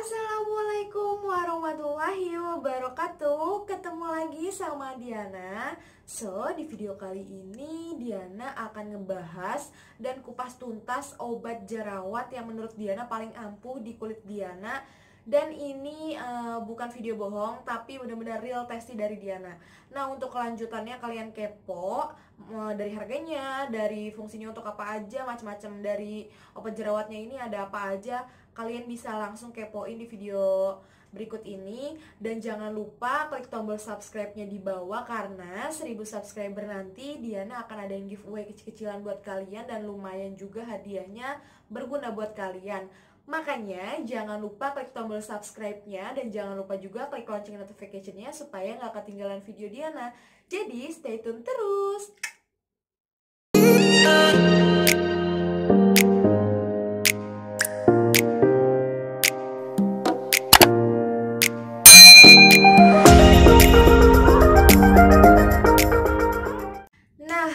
Assalamualaikum warahmatullahi wabarakatuh. Ketemu lagi sama Diana. Di video kali ini Diana akan ngebahas dan kupas tuntas obat jerawat yang menurut Diana paling ampuh di kulit Diana. Dan ini bukan video bohong, tapi benar-benar real testi dari Diana. Nah, untuk kelanjutannya kalian kepo dari harganya, dari fungsinya untuk apa aja, macam-macam dari obat jerawatnya ini ada apa aja. Kalian bisa langsung kepoin di video berikut ini. Dan jangan lupa klik tombol subscribe-nya di bawah, karena 1000 subscriber nanti Diana akan ada yang giveaway kecil-kecilan buat kalian. Dan lumayan juga hadiahnya berguna buat kalian. Makanya jangan lupa klik tombol subscribe-nya. Dan jangan lupa juga klik lonceng notification-nya supaya nggak ketinggalan video Diana. Jadi stay tune terus.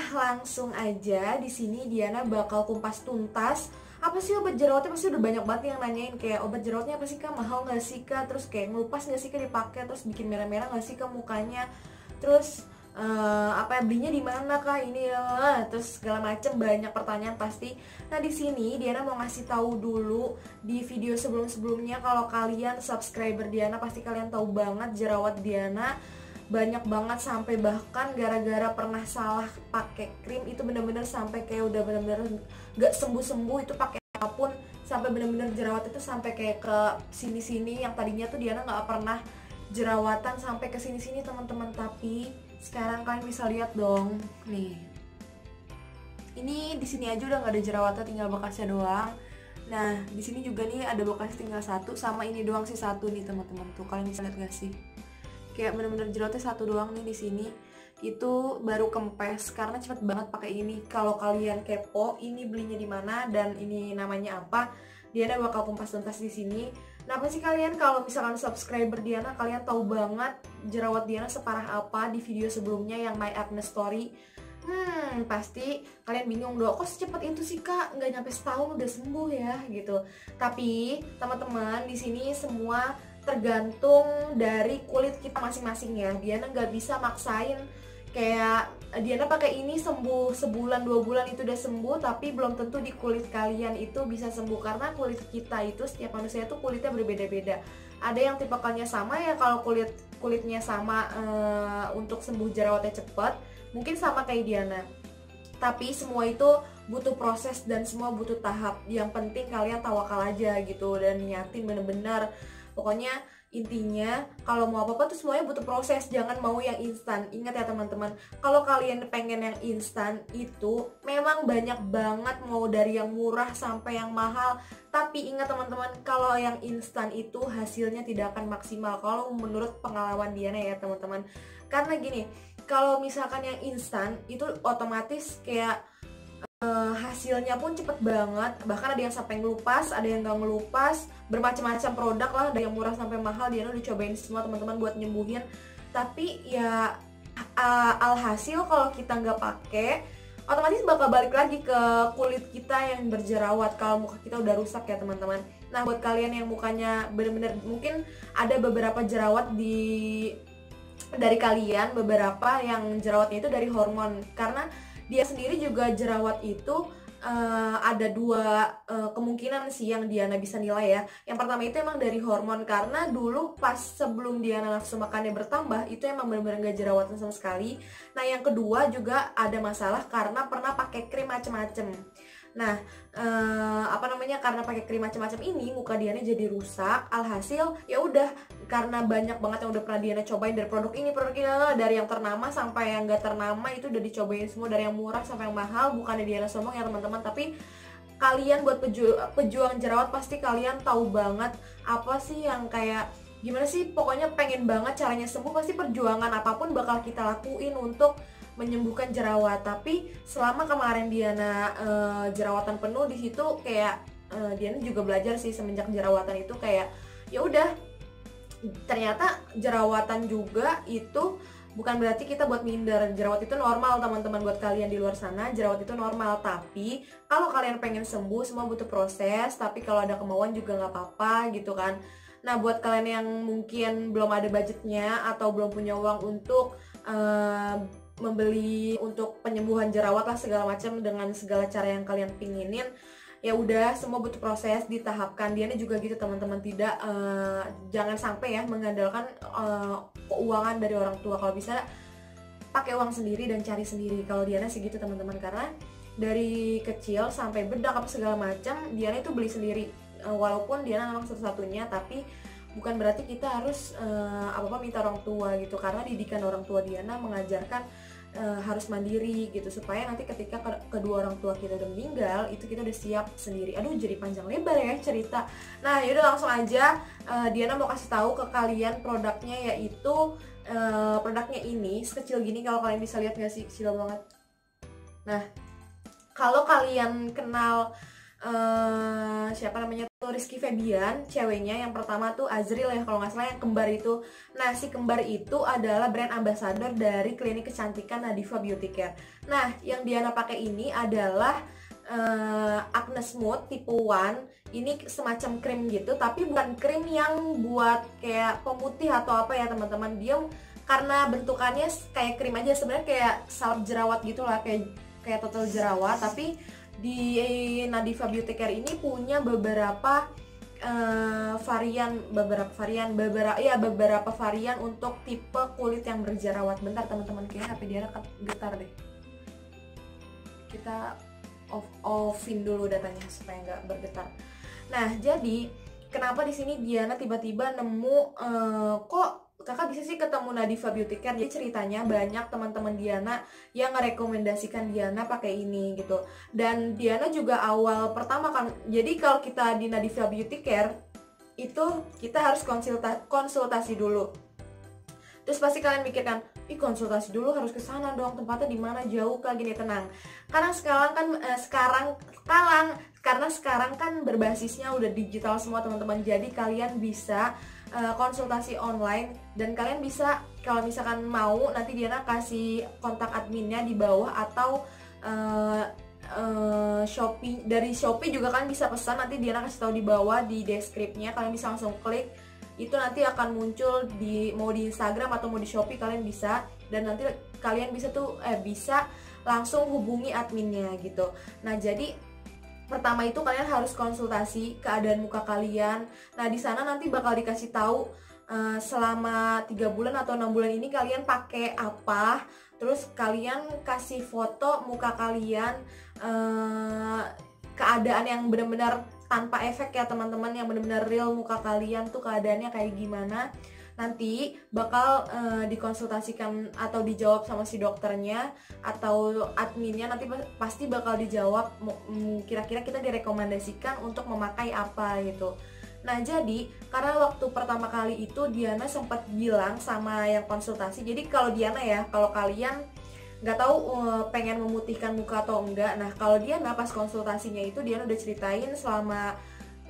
Langsung aja di sini Diana bakal kumpas tuntas apa sih obat jerawatnya. Pasti udah banyak banget yang nanyain kayak obat jerawatnya apa sih kak, mahal nggak sih kak, terus kayak ngelupas nggak sih kak dipakai, terus bikin merah-merah nggak sih kak mukanya, terus apa belinya di mana kak ini, terus segala macem, banyak pertanyaan pasti. Nah di sini Diana mau ngasih tahu dulu di video sebelum-sebelumnya, kalau kalian subscriber Diana pasti kalian tahu banget jerawat Diana banyak banget, sampai bahkan gara-gara pernah salah pakai krim itu bener-bener sampai kayak udah bener-bener gak sembuh-sembuh, itu pakai apapun sampai bener-bener jerawat itu sampai kayak ke sini-sini. Yang tadinya tuh Diana nggak pernah jerawatan sampai ke sini-sini teman-teman, tapi sekarang kalian bisa lihat dong nih, ini di sini aja udah nggak ada jerawatnya, tinggal bekasnya doang. Nah di sini juga nih ada bekas tinggal satu, sama ini doang sih satu nih teman-teman, tuh kalian bisa lihat gak sih, kayak bener-bener jerawatnya satu doang nih di sini. Itu baru kempes karena cepet banget pakai ini. Kalau kalian kepo ini belinya di mana dan ini namanya apa, Diana bakal kumpas tuntas di sini. Nah pasti kalian kalau misalkan subscriber Diana, kalian tahu banget jerawat Diana separah apa di video sebelumnya yang My Acne Story. Pasti kalian bingung dong, kok secepat itu sih kak, nggak nyampe setahun udah sembuh ya gitu. Tapi teman-teman di sini semua tergantung dari kulit kita masing-masing ya. Diana nggak bisa maksain kayak Diana pakai ini sembuh sebulan 2 bulan itu udah sembuh, tapi belum tentu di kulit kalian itu bisa sembuh, karena kulit kita itu setiap manusia itu kulitnya berbeda-beda. Ada yang tipikalnya sama ya, kalau kulitnya sama untuk sembuh jerawatnya cepet mungkin sama kayak Diana. Tapi semua itu butuh proses dan semua butuh tahap. Yang penting kalian tawakal aja gitu dan niatin bener-bener. Pokoknya intinya kalau mau apa-apa tuh semuanya butuh proses, jangan mau yang instan. Ingat ya teman-teman, kalau kalian pengen yang instan itu memang banyak banget, mau dari yang murah sampai yang mahal. Tapi ingat teman-teman, kalau yang instan itu hasilnya tidak akan maksimal kalau menurut pengalaman Diana ya teman-teman. Karena gini, kalau misalkan yang instan itu otomatis kayak hasilnya pun cepet banget, bahkan ada yang sampai ngelupas, ada yang gak ngelupas, bermacam-macam produk lah, dari yang murah sampai mahal. Diana udah cobain semua teman-teman buat nyembuhin. Tapi ya alhasil kalau kita nggak pakai, otomatis bakal balik lagi ke kulit kita yang berjerawat kalau muka kita udah rusak ya teman-teman. Nah buat kalian yang mukanya bener-bener mungkin ada beberapa jerawat dari kalian, beberapa yang jerawatnya itu dari hormon, karena dia sendiri juga jerawat itu ada dua kemungkinan sih yang Diana bisa nilai ya. Yang pertama itu emang dari hormon, karena dulu pas sebelum Diana nafsu makannya bertambah itu emang bener-bener gak jerawatan sama sekali. Nah yang kedua juga ada masalah karena pernah pakai krim macem-macem. Nah karena pakai krim macam-macam ini muka Diana jadi rusak. Alhasil ya udah, karena banyak banget yang udah pernah Diana cobain dari produk ini, dari yang ternama sampai yang gak ternama itu udah dicobain semua, dari yang murah sampai yang mahal. Bukannya Diana sombong ya teman-teman, tapi kalian buat pejuang jerawat pasti kalian tahu banget apa sih yang kayak gimana sih, pokoknya pengen banget caranya sembuh. Pasti perjuangan apapun bakal kita lakuin untuk menyembuhkan jerawat. Tapi selama kemarin Diana jerawatan penuh di situ, kayak Diana juga belajar sih semenjak jerawatan itu, kayak ya udah, ternyata jerawatan juga itu bukan berarti kita buat minder. Jerawat itu normal teman-teman, buat kalian di luar sana jerawat itu normal. Tapi kalau kalian pengen sembuh semua butuh proses, tapi kalau ada kemauan juga nggak apa-apa gitu kan. Nah, buat kalian yang mungkin belum ada budgetnya atau belum punya uang untuk membeli untuk penyembuhan jerawat lah segala macam dengan segala cara yang kalian pinginin, ya udah, semua butuh proses, ditahapkan. Diana juga gitu teman-teman, tidak jangan sampai ya mengandalkan keuangan dari orang tua. Kalau bisa pakai uang sendiri dan cari sendiri. Kalau Diana sih gitu teman-teman, karena dari kecil sampai bedak apa segala macam Diana itu beli sendiri. Walaupun Diana memang satu-satunya, tapi bukan berarti kita harus apa-apa minta orang tua gitu, karena didikan orang tua Diana mengajarkan harus mandiri gitu, supaya nanti ketika kedua orang tua kita udah meninggal itu kita udah siap sendiri. Aduh, jadi panjang lebar ya cerita. Nah, yaudah langsung aja, Diana mau kasih tahu ke kalian produknya, yaitu produknya ini sekecil gini. Kalau kalian bisa lihat nggak sih, kecil banget. Nah, kalau kalian kenal siapa namanya tuh, Rizky Febian, ceweknya yang pertama tuh Azril ya kalau nggak salah, yang kembar itu. Nah, si kembar itu adalah brand ambassador dari klinik kecantikan Nadifa Beauty Care. Nah, yang Diana pakai ini adalah Acne Smooth tipe 1. Ini semacam krim gitu, tapi bukan krim yang buat kayak pemutih atau apa ya teman-teman. Dia karena bentukannya kayak krim aja, sebenarnya kayak salep jerawat gitu lah, kayak total jerawat. Tapi di Nadifa Beauty Care ini punya beberapa beberapa varian untuk tipe kulit yang berjerawat. Bentar teman-teman, kayaknya HP Diana getar deh. Kita offin dulu datanya supaya nggak bergetar. Nah, jadi kenapa di sini Diana tiba-tiba nemu kok kakak bisa sih ketemu Nadifa Beauty Care. Jadi ceritanya banyak teman-teman Diana yang merekomendasikan Diana pakai ini gitu. Dan Diana juga awal pertama kan, jadi kalau kita di Nadifa Beauty Care itu kita harus konsultasi dulu. Terus pasti kalian mikirkan, ih konsultasi dulu harus ke sana dong, tempatnya di mana, jauh kah? Gini, tenang. Karena sekarang kan berbasisnya udah digital semua teman-teman. Jadi kalian bisa konsultasi online, dan kalian bisa kalau misalkan mau nanti Diana kasih kontak adminnya di bawah, atau Shopee, dari Shopee juga kalian bisa pesan, nanti Diana kasih tahu di bawah di deskripsinya, kalian bisa langsung klik, itu nanti akan muncul mau di Instagram atau mau di Shopee kalian bisa, dan nanti kalian bisa bisa langsung hubungi adminnya gitu. Nah, jadi pertama itu kalian harus konsultasi keadaan muka kalian. Nah, di sana nanti bakal dikasih tahu selama 3 bulan atau 6 bulan ini kalian pakai apa. Terus kalian kasih foto muka kalian, keadaan yang benar-benar tanpa efek ya teman-teman, yang benar-benar real muka kalian tuh keadaannya kayak gimana. Nanti bakal dikonsultasikan atau dijawab sama si dokternya atau adminnya, nanti pasti bakal dijawab kira-kira kita direkomendasikan untuk memakai apa gitu. Nah, jadi karena waktu pertama kali itu Diana sempat bilang sama yang konsultasi, jadi kalau Diana ya, kalau kalian nggak tahu pengen memutihkan muka atau enggak, nah kalau Diana pas konsultasinya itu Diana udah ceritain selama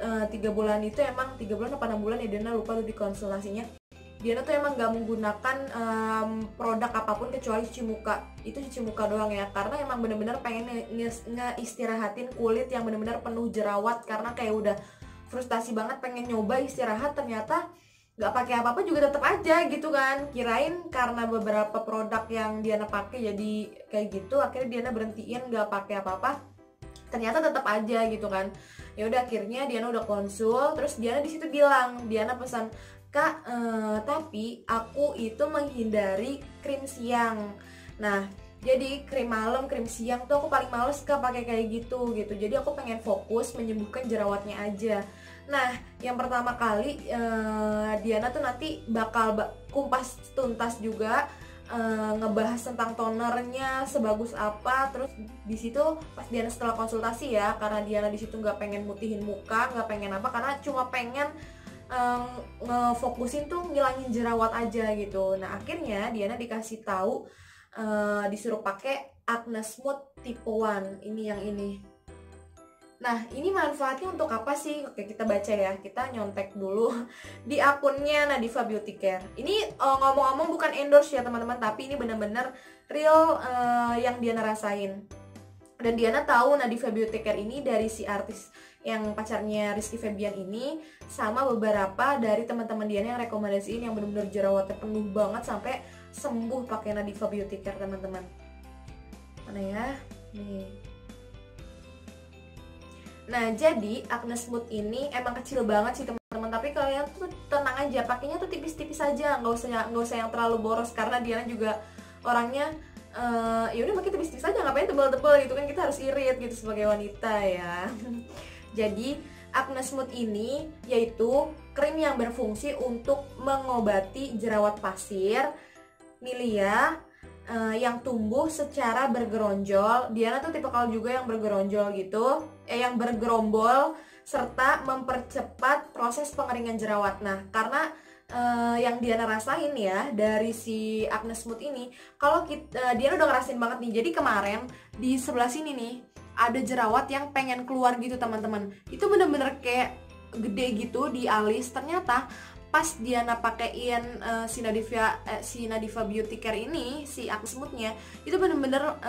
3 bulan itu, emang 3 bulan apa 6 bulan ya, Diana lupa tuh di konsultasinya. Diana tuh emang gak menggunakan produk apapun kecuali cuci muka. Itu cuci muka doang ya, karena emang bener-bener pengen ngeistirahatin kulit yang bener-bener penuh jerawat. Karena kayak udah frustasi banget pengen nyoba istirahat, ternyata gak pakai apa-apa juga tetap aja gitu kan. Kirain karena beberapa produk yang Diana pakai jadi kayak gitu, akhirnya Diana berhentiin gak pakai apa-apa, ternyata tetap aja gitu kan. Ya udah, akhirnya Diana udah konsul, terus Diana di situ bilang, Diana pesan, Kak, tapi aku itu menghindari krim siang. Nah, jadi krim malam, krim siang tuh aku paling males Kak pakai kayak gitu. Jadi aku pengen fokus menyembuhkan jerawatnya aja. Nah, yang pertama kali Diana tuh nanti bakal kumpas tuntas juga, ngebahas tentang tonernya sebagus apa. Terus di situ pas Diana setelah konsultasi ya, karena Diana di situ nggak pengen mutihin muka, nggak pengen apa, karena cuma pengen ngefokusin tuh ngilangin jerawat aja gitu. Nah, akhirnya Diana dikasih tahu disuruh pakai Acne Smooth tipe 1. Ini yang ini. Nah, ini manfaatnya untuk apa sih? Oke, kita baca ya. Kita nyontek dulu di akunnya Nadifa Beauty Care. Ini ngomong-ngomong bukan endorse ya teman-teman, tapi ini bener-bener real yang Diana rasain. Dan Diana tahu Nadifa Beauty Care ini dari si artis yang pacarnya Rizky Febian ini, sama beberapa dari teman-teman Diana yang rekomendasiin yang bener-bener jerawatnya penuh banget sampai sembuh pakai Nadifa Beauty Care teman-teman. Mana ya? Nih. Nah, jadi acne smooth ini emang kecil banget sih teman-teman, tapi kalian tuh tenang aja, pakainya tuh tipis-tipis aja, nggak usah yang terlalu boros, karena Diana juga orangnya ya udah pakai tipis-tipis aja, ngapain tebal-tebal gitu kan, kita harus irit gitu sebagai wanita ya. Jadi acne smooth ini yaitu krim yang berfungsi untuk mengobati jerawat pasir, milia, yang tumbuh secara bergeronjol. Diana tuh tipikal juga yang bergeronjol gitu, yang bergerombol, serta mempercepat proses pengeringan jerawat. Nah, karena yang Diana rasain ya dari si acne smooth ini, kalau Diana udah ngerasain banget nih. Jadi kemarin di sebelah sini nih ada jerawat yang pengen keluar gitu teman-teman. Itu bener-bener kayak gede gitu di alis. Ternyata pas Diana pakein si Nadifa Beauty Care ini, si acne smoothnya, itu bener-bener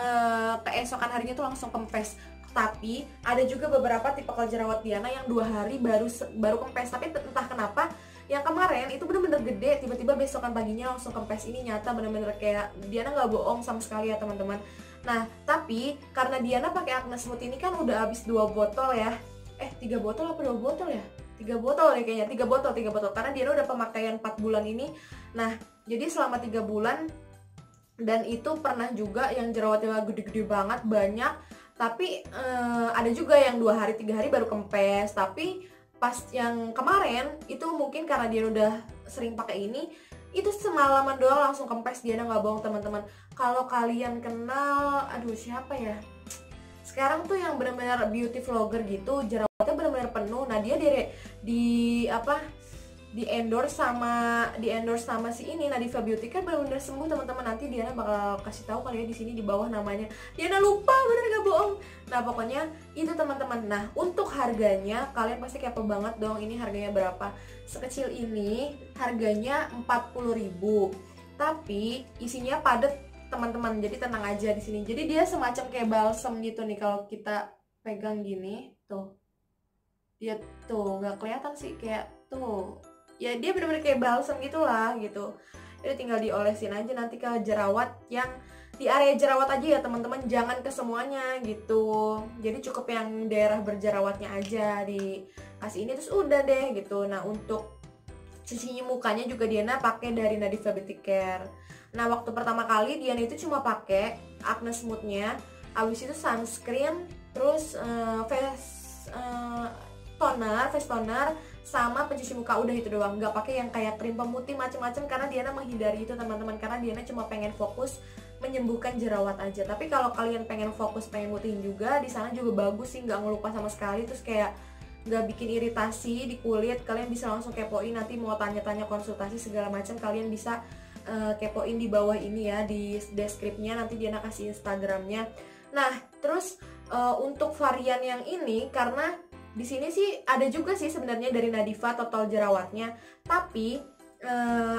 keesokan harinya tuh langsung kempes. Tapi ada juga beberapa tipikal jerawat Diana yang 2 hari baru kempes. Tapi entah kenapa yang kemarin itu bener-bener gede, tiba-tiba besokan paginya langsung kempes. Ini nyata bener-bener kayak Diana nggak bohong sama sekali ya teman-teman. Nah, tapi karena Diana pakai acne smooth ini kan udah habis 2 botol ya. 3 botol apa 2 botol ya? 3 botol deh kayaknya, 3 botol karena dia udah pemakaian 4 bulan ini. Nah, jadi selama 3 bulan, dan itu pernah juga yang jerawatnya gede-gede banget, banyak. Tapi ada juga yang 2 hari 3 hari baru kempes. Tapi pas yang kemarin itu mungkin karena dia udah sering pakai ini, itu semalaman doang langsung kempes. Dia nggak bohong teman-teman. Kalau kalian kenal, aduh siapa ya, sekarang tuh yang benar-benar beauty vlogger gitu, jerawatnya benar-benar penuh. Nah, dia di endorse sama si ini Nadifa Beauty kan benar-benar sembuh teman-teman. Nanti Diana bakal kasih tahu kali ya di sini di bawah namanya. Diana lupa, bener gak bohong. Nah, pokoknya itu teman-teman. Nah, untuk harganya kalian pasti kepo banget dong, ini harganya berapa? Sekecil ini harganya 40.000. Tapi isinya padat teman-teman. Jadi tenang aja di sini. Jadi dia semacam kayak balsam gitu nih kalau kita pegang gini, tuh. Dia tuh nggak kelihatan sih, kayak tuh. Ya dia bener-bener kayak balsam gitulah gitu. Jadi tinggal diolesin aja nanti ke jerawat yang di area jerawat aja ya teman-teman, jangan ke semuanya gitu. Jadi cukup yang daerah berjerawatnya aja dikasih ini, terus udah deh gitu. Nah, untuk cuci mukanya juga Diana pakai dari Nadifa Beauty Care. Nah, waktu pertama kali Diana itu cuma pakai acne smoothnya, abis itu sunscreen, terus face toner, sama pencuci muka, udah itu doang. Nggak pakai yang kayak krim pemutih macam-macam karena Diana menghindari itu teman-teman, karena Diana cuma pengen fokus menyembuhkan jerawat aja. Tapi kalau kalian pengen fokus pengen mutihin juga, di sana juga bagus sih, nggak ngelupas sama sekali, terus kayak nggak bikin iritasi di kulit. Kalian bisa langsung kepoin, nanti mau tanya-tanya konsultasi segala macam kalian bisa kepoin di bawah ini ya, di deskripsinya nanti Diana kasih Instagramnya. Nah, terus untuk varian yang ini, karena di sini sih ada juga sih sebenarnya dari Nadifa total jerawatnya, tapi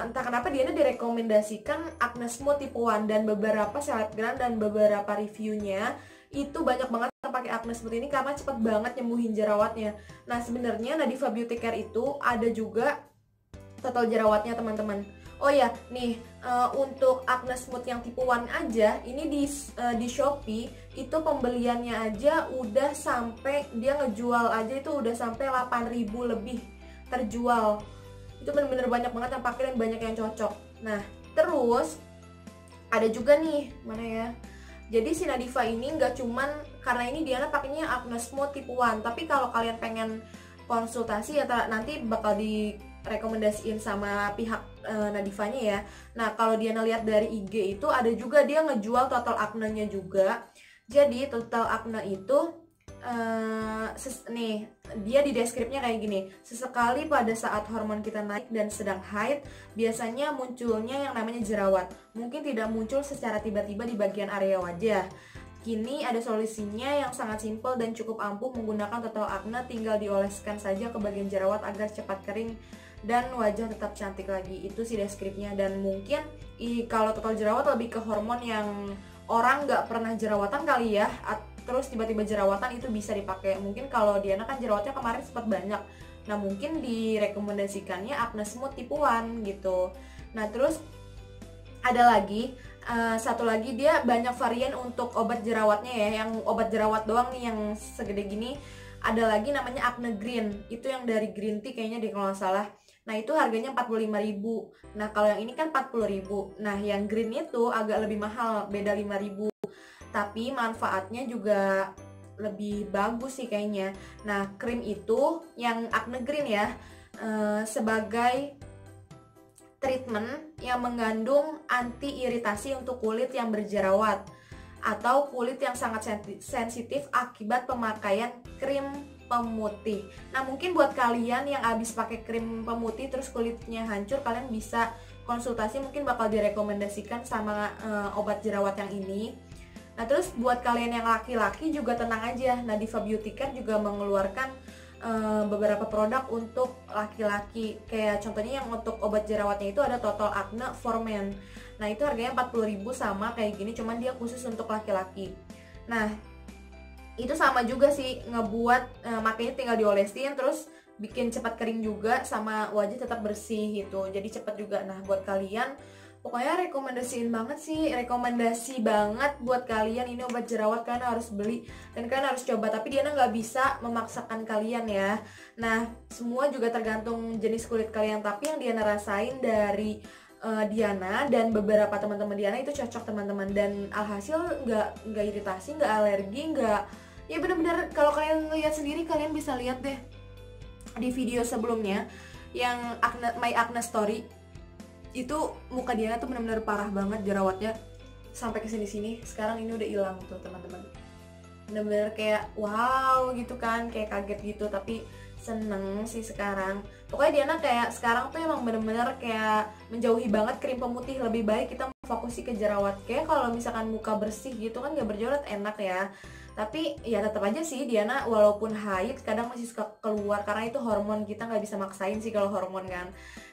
entah kenapa Diana direkomendasikan acne smooth tipe 1, dan beberapa selebgram dan beberapa reviewnya itu banyak banget yang pakai acne smooth ini karena cepet banget nyembuhin jerawatnya. Nah, sebenarnya Nadifa Beauty Care itu ada juga total jerawatnya teman-teman. Oh ya, nih untuk acne smooth yang tipe 1 aja, ini di Shopee itu pembeliannya aja udah sampai, dia ngejual aja itu udah sampai 8.000 lebih terjual. Itu bener-bener banyak banget yang pakai dan banyak yang cocok. Nah, terus ada juga nih, mana ya? Jadi si Nadifa ini nggak cuman, karena ini Diana pakainya acne smooth tipe 1, tapi kalau kalian pengen konsultasi ya nanti bakal direkomendasiin sama pihak Nadifanya ya. Nah, kalau Diana lihat dari IG itu ada juga dia ngejual total acne-nya juga. Jadi total acne itu nih dia di deskripsinya kayak gini: sesekali pada saat hormon kita naik dan sedang haid, biasanya munculnya yang namanya jerawat. Mungkin tidak muncul secara tiba-tiba di bagian area wajah. Kini ada solusinya yang sangat simpel dan cukup ampuh menggunakan total acne. Tinggal dioleskan saja ke bagian jerawat agar cepat kering dan wajah tetap cantik lagi. Itu sih deskripsinya. Dan mungkin kalau total jerawat lebih ke hormon yang orang nggak pernah jerawatan kali ya, terus tiba-tiba jerawatan, itu bisa dipakai. Mungkin kalau Diana kan jerawatnya kemarin sempat banyak, nah mungkin direkomendasikannya acne smooth tipe 1 gitu. Nah terus ada lagi satu lagi, dia banyak varian untuk obat jerawatnya ya, yang obat jerawat doang nih yang segede gini. Ada lagi namanya Acne Green, itu yang dari green tea kayaknya deh kalau nggak salah. Nah itu harganya 45.000. Nah kalau yang ini kan 40.000. Nah yang green itu agak lebih mahal, beda 5.000. Tapi manfaatnya juga lebih bagus sih kayaknya. Nah krim itu yang Acne Green ya, sebagai treatment yang mengandung anti iritasi untuk kulit yang berjerawat atau kulit yang sangat sensitif akibat pemakaian krim pemutih. Nah mungkin buat kalian yang habis pakai krim pemutih terus kulitnya hancur, kalian bisa konsultasi, mungkin bakal direkomendasikan sama obat jerawat yang ini. Nah terus buat kalian yang laki-laki juga tenang aja, nah Diva Beauty Care juga mengeluarkan beberapa produk untuk laki-laki. Kayak contohnya yang untuk obat jerawatnya itu ada Total Acne for Men. Nah itu harganya 40.000 sama kayak gini, cuman dia khusus untuk laki-laki. Nah itu sama juga sih, ngebuat makanya tinggal diolesin terus bikin cepat kering juga, sama wajah tetap bersih gitu, jadi cepat juga. Nah buat kalian pokoknya rekomendasi banget buat kalian, ini obat jerawat kalian harus beli dan kalian harus coba. Tapi Diana nggak bisa memaksakan kalian ya. Nah semua juga tergantung jenis kulit kalian, tapi yang Diana rasain dari Diana dan beberapa teman-teman Diana itu cocok teman-teman, dan alhasil nggak iritasi, nggak alergi, nggak, ya bener-bener kalau kalian lihat sendiri, kalian bisa lihat deh di video sebelumnya yang My Acne Story itu muka Diana tuh bener-bener parah banget jerawatnya sampai kesini-sini. Sekarang ini udah hilang tuh teman-teman, bener-bener kayak wow gitu kan, kayak kaget gitu, tapi seneng sih sekarang. Pokoknya Diana kayak sekarang tuh emang bener-bener kayak menjauhi banget krim pemutih, lebih baik kita fokusi ke jerawat. Kayak kalau misalkan muka bersih gitu kan gak berjerawat enak ya, tapi ya tetap aja sih Diana walaupun haid kadang masih suka keluar karena itu hormon, kita nggak bisa maksain sih kalau hormon kan.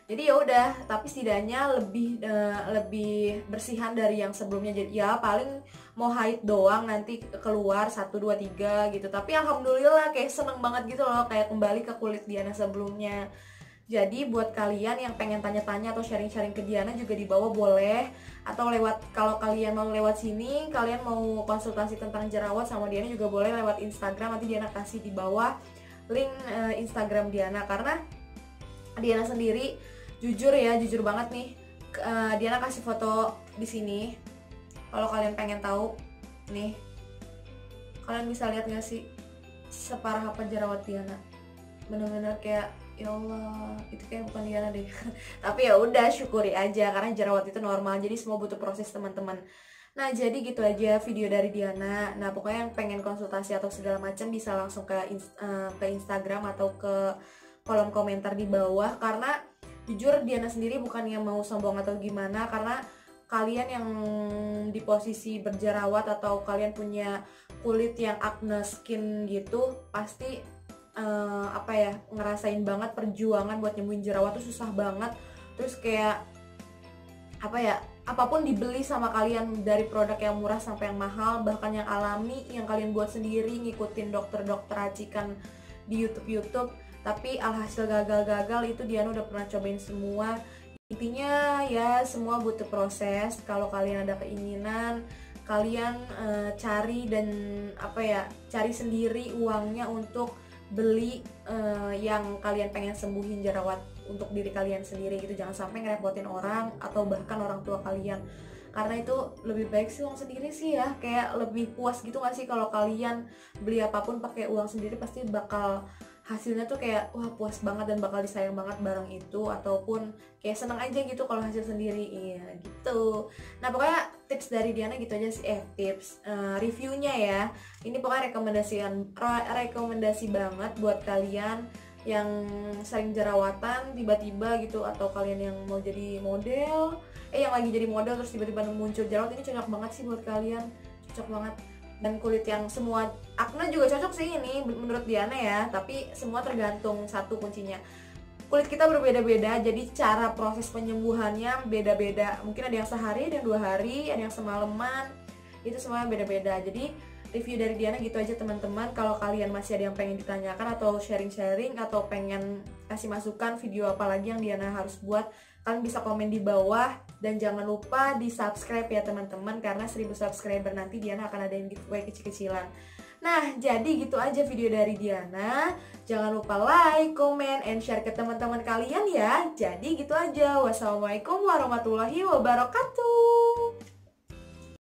Jadi ya udah, tapi setidaknya lebih bersihan dari yang sebelumnya. Jadi ya paling mau haid doang nanti keluar 1, 2, 3 gitu. Tapi alhamdulillah kayak seneng banget gitu loh, kayak kembali ke kulit Diana sebelumnya. Jadi buat kalian yang pengen tanya-tanya atau sharing-sharing ke Diana juga di bawah boleh. Atau kalau kalian mau lewat sini, kalian mau konsultasi tentang jerawat sama Diana juga boleh lewat Instagram. Nanti Diana kasih di bawah link Instagram Diana. Karena Diana sendiri jujur banget nih, Diana kasih foto di sini. Kalau kalian pengen tahu nih, kalian bisa lihat gak sih separah apa jerawat Diana? Bener-bener kayak ya Allah, itu kayak bukan Diana deh. Tapi ya udah, syukuri aja karena jerawat itu normal, jadi semua butuh proses teman-teman. Nah jadi gitu aja video dari Diana. Nah pokoknya yang pengen konsultasi atau segala macam bisa langsung ke Instagram atau ke kolom komentar di bawah. Karena jujur Diana sendiri bukan yang mau sombong atau gimana, karena kalian yang di posisi berjerawat atau kalian punya kulit yang acne skin gitu pasti ngerasain banget perjuangan buat nyembuhin jerawat tuh susah banget. Terus kayak apapun dibeli sama kalian, dari produk yang murah sampai yang mahal, bahkan yang alami yang kalian buat sendiri, ngikutin dokter-dokter racikan di YouTube, tapi alhasil gagal itu Diana udah pernah cobain semua. Intinya ya semua butuh proses. Kalau kalian ada keinginan, kalian cari sendiri uangnya untuk beli yang kalian pengen sembuhin jerawat untuk diri kalian sendiri gitu. Jangan sampai ngerepotin orang atau bahkan orang tua kalian, karena itu lebih baik sih uang sendiri sih ya. Kayak lebih puas gitu gak sih kalau kalian beli apapun pakai uang sendiri, pasti bakal hasilnya tuh kayak wah puas banget dan bakal disayang banget barang itu, ataupun kayak seneng aja gitu kalau hasil sendiri. Iya gitu. Nah pokoknya tips dari Diana gitu aja sih, tips reviewnya ya. Ini pokoknya rekomendasi banget buat kalian yang sering jerawatan tiba-tiba gitu, atau kalian yang mau jadi model, yang lagi jadi model terus tiba-tiba muncul jerawat. Ini cocok banget sih buat kalian, cocok banget. Dan kulit yang semua acne juga cocok sih ini menurut Diana ya, tapi semua tergantung satu kuncinya, kulit kita berbeda-beda, jadi cara proses penyembuhannya beda-beda. Mungkin ada yang sehari, ada yang 2 hari, ada yang semalaman, itu semuanya beda-beda. Jadi review dari Diana gitu aja teman-teman. Kalau kalian masih ada yang pengen ditanyakan atau sharing-sharing atau pengen kasih masukan video apa lagi yang Diana harus buat, kalian bisa komen di bawah. Dan jangan lupa di subscribe ya teman-teman, karena 1000 subscriber nanti Diana akan adain giveaway kecil-kecilan. Nah, jadi gitu aja video dari Diana. Jangan lupa like, comment, and share ke teman-teman kalian ya. Jadi gitu aja. Wassalamualaikum warahmatullahi wabarakatuh.